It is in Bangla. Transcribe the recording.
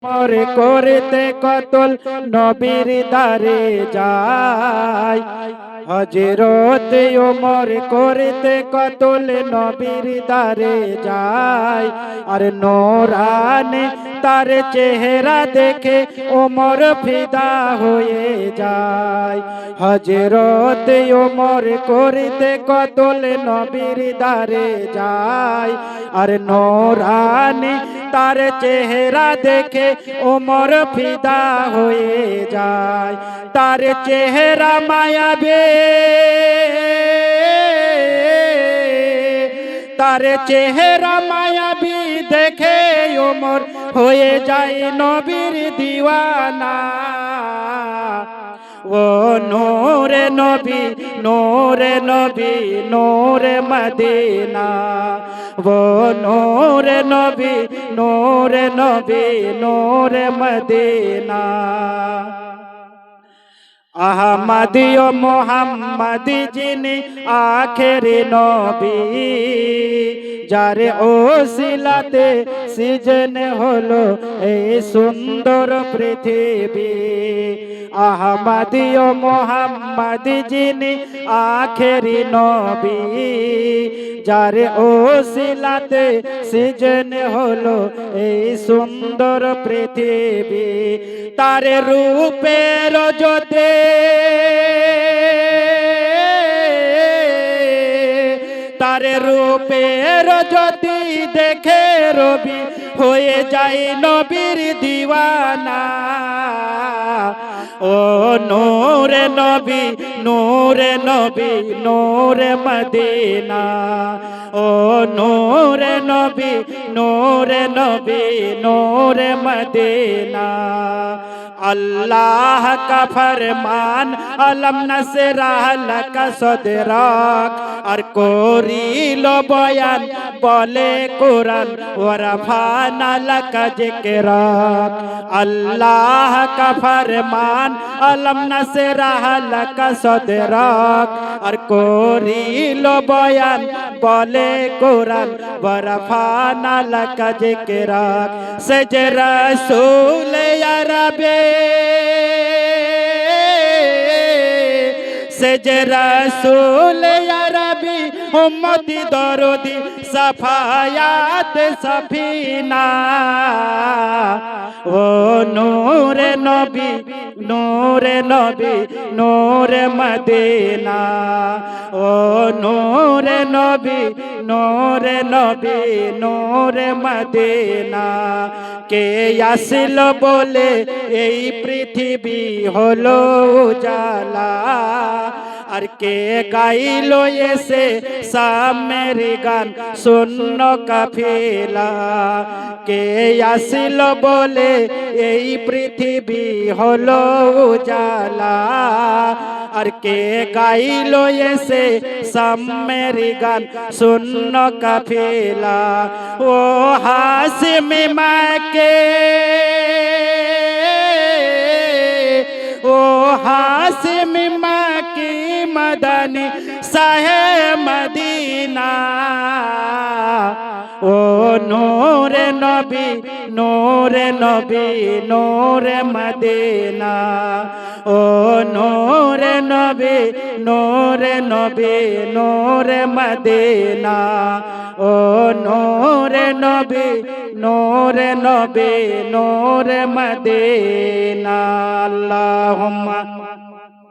মরে করতে কতল নবীর দারে যায় হযরত ওমর করতে কতল নবীর দারে যায় আর নূরানি তার চেহারা দেখে ওমর ফিদা হয়ে যায় হযরত ওমর করতে কতল নবীর দারে যায় আর নূরানি তার চেহারা দেখে ওমর ফিদা হয়ে যায় তার চেহারা মায়াবী তার চেহারা মায়াবী দেখে ওমর হয়ে যায় নবীর দিওয়ানা ও নূরে নবী নূরে নবী নূরে মদিনা ও নূরে নবী নূরে নবী নূরে মদিনা আহমদি ও মোহাম্মদি যিনি আখেরি নবী যার ওসিলাতে সৃজন হলো এই সুন্দর পৃথিবী আহমদি ও মোহাম্মদি যিনি আখেরি নবী যার ওসিলাতে সৃজন হলো এই সুন্দর পৃথিবী তার রূপের জ্যোতি তার রূপের জ্যোতি দেখে রবি হয়ে যায় নবীর দিওয়ানা ও নূরে নবী নূরে নবী নূরে মদিনা ও নূরে নবী নূরে নবী নূরে মদিনা अल्लाह का फरमान अलम नसराह लका सदराक और कोरीलो बयान बोले कुरान वरफाना लका जिक्राक अल्लाह का फरमान अलम नसराह लका सदराक और कोरीलो बयान बोले कुरान वरफाना लका जिक्राक सज रसूल या रबे सज रसूल या रबी उम्मती दरुदी सफायात सफीना ओ नूरे नबी नूरे नबी नूरे मदीना ओ नूरे नबी नूरे नबी नूरे मदीना কে আসল বলে এই পৃথিবী হলো উজালা আর কে গাইলো এসে সামের গান শূন্য কাফিলা কে আসল বলে এই পৃথিবী হলো উজালা আর কে গাইলো এসে সামের গান শূন্য কাফিলা ও হাসিম মাকে ओ हासिम की मदनी साहे मदीना ओ नूरे नबी नूरे नबी नूरे मदीना ओ नूरे नबी नूरे नबी नूरे मदीना ओ नूरे नबी नूरे नबी नूरे मदीना अल्लाहुम्मा